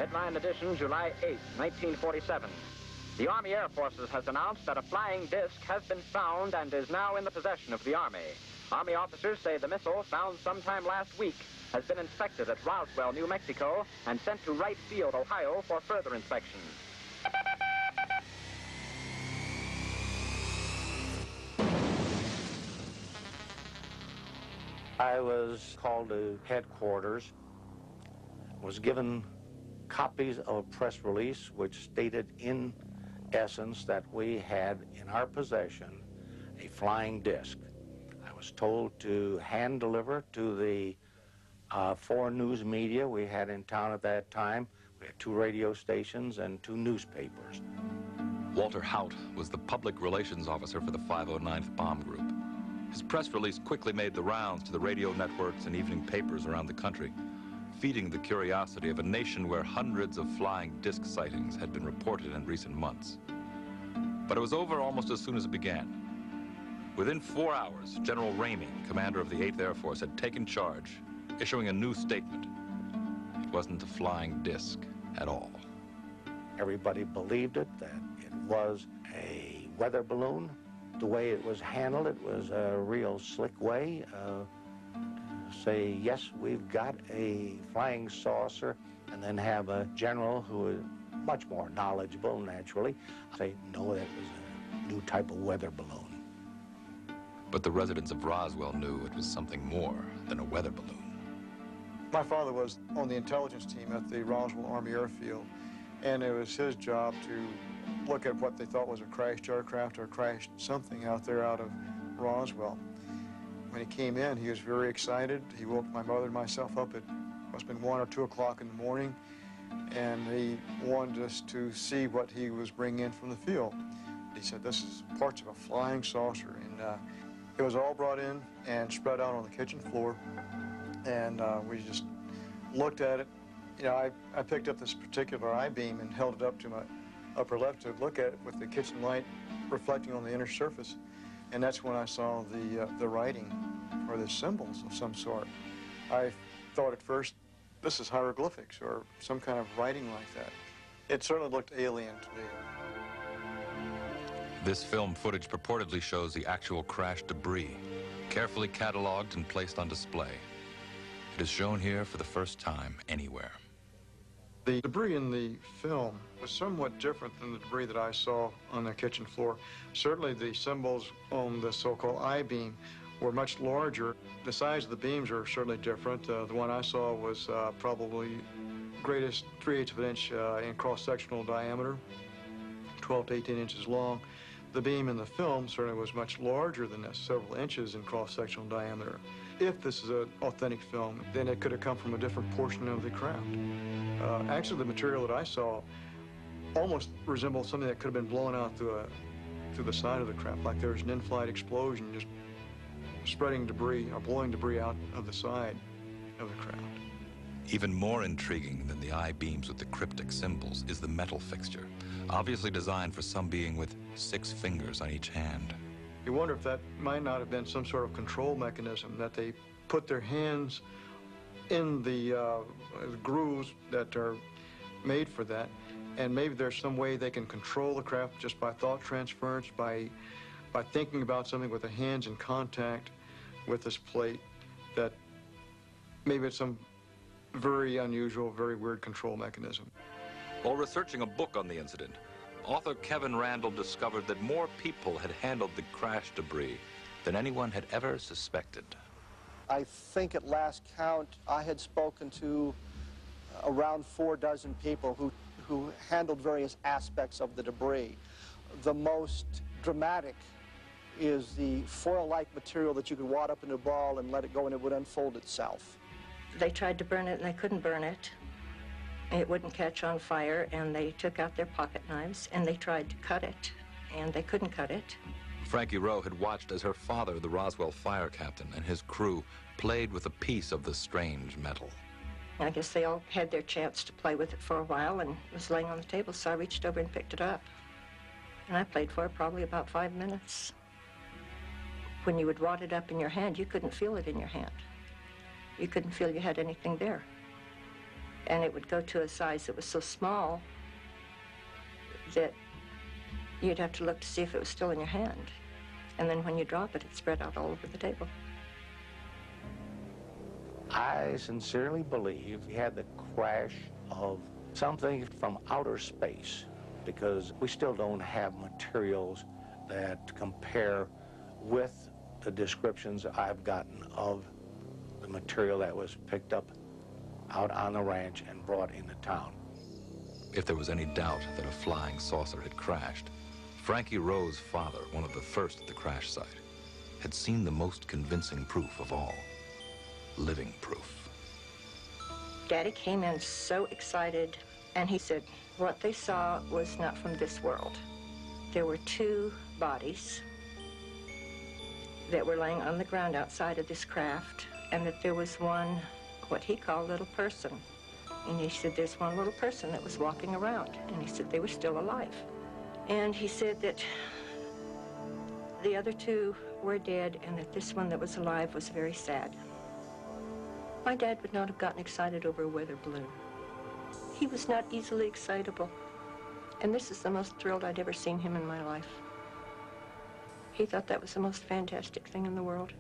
Headline edition, July 8, 1947. The Army Air Forces has announced that a flying disc has been found and is now in the possession of the Army. Army officers say the missile, found sometime last week, has been inspected at Roswell, New Mexico, and sent to Wright Field, Ohio, for further inspection. I was called to headquarters, was given copies of a press release which stated in essence that we had in our possession a flying disc. I was told to hand deliver to the 4 news media we had in town at that time. We had 2 radio stations and 2 newspapers. Walter Haut was the public relations officer for the 509th Bomb Group. His press release quickly made the rounds to the radio networks and evening papers around the country, feeding the curiosity of a nation where hundreds of flying disc sightings had been reported in recent months. But it was over almost as soon as it began. Within 4 hours, General Ramey, commander of the 8th Air Force, had taken charge, issuing a new statement. It wasn't a flying disc at all. Everybody believed it, that it was a weather balloon. The way it was handled, it was a real slick way to say, yes, we've got a flying saucer, and then have a general who is much more knowledgeable, naturally, say, no, that was a new type of weather balloon. But the residents of Roswell knew it was something more than a weather balloon. My father was on the intelligence team at the Roswell Army Airfield, and it was his job to look at what they thought was a crashed aircraft or crashed something out there out of Roswell. When he came in, he was very excited. He woke my mother and myself up at must have been 1 or 2 o'clock in the morning, and he wanted us to see what he was bringing in from the field. He said, this is parts of a flying saucer, and it was all brought in and spread out on the kitchen floor, and we just looked at it. You know, I picked up this particular I-beam and held it up to my upper left to look at it with the kitchen light reflecting on the inner surface. And that's when I saw the writing, or the symbols of some sort. I thought at first, this is hieroglyphics, or some kind of writing like that. It certainly looked alien to me. This film footage purportedly shows the actual crash debris, carefully cataloged and placed on display. It is shown here for the first time anywhere. The debris in the film was somewhat different than the debris that I saw on the kitchen floor. Certainly the symbols on the so-called I-beam were much larger. The size of the beams are certainly different. The one I saw was probably greatest 3/8 of an inch in cross-sectional diameter, 12 to 18 inches long. The beam in the film certainly was much larger than this, several inches in cross-sectional diameter. If this is an authentic film, then it could have come from a different portion of the craft. Actually, the material that I saw almost resembled something that could have been blown out through the side of the craft, like there was an in-flight explosion just spreading debris or blowing debris out of the side of the craft. Even more intriguing than the I-beams with the cryptic symbols is the metal fixture, obviously designed for some being with 6 fingers on each hand. You wonder if that might not have been some sort of control mechanism, that they put their hands in the grooves that are made for that, and maybe there's some way they can control the craft just by thought transference, by thinking about something with the hands in contact with this plate, that maybe it's some very unusual, very weird control mechanism. While researching a book on the incident, author Kevin Randall discovered that more people had handled the crash debris than anyone had ever suspected. I think at last count, I had spoken to around 4 dozen people who handled various aspects of the debris. The most dramatic is the foil-like material that you could wad up in a ball and let it go and it would unfold itself. They tried to burn it and they couldn't burn it. It wouldn't catch on fire, and they took out their pocket knives and they tried to cut it, and they couldn't cut it. Frankie Rowe had watched as her father, the Roswell fire captain, and his crew played with a piece of the strange metal. I guess they all had their chance to play with it for a while, and it was laying on the table, so I reached over and picked it up. And I played for it probably about 5 minutes. When you would wad it up in your hand, you couldn't feel it in your hand. You couldn't feel you had anything there. And it would go to a size that was so small that you'd have to look to see if it was still in your hand. And then when you drop it, it spread out all over the table. I sincerely believe we had the crash of something from outer space, because we still don't have materials that compare with the descriptions I've gotten of the material that was picked up out on the ranch and brought into town. If there was any doubt that a flying saucer had crashed, Frankie Rowe's father, one of the first at the crash site, had seen the most convincing proof of all. Living proof. Daddy came in so excited, and he said what they saw was not from this world. There were two bodies that were laying on the ground outside of this craft, and that there was one, what he called little person. And he said there's one little person that was walking around, and he said they were still alive. And he said that the other two were dead, and that this one that was alive was very sad. My dad would not have gotten excited over a weather balloon. He was not easily excitable. And this is the most thrilled I'd ever seen him in my life. He thought that was the most fantastic thing in the world.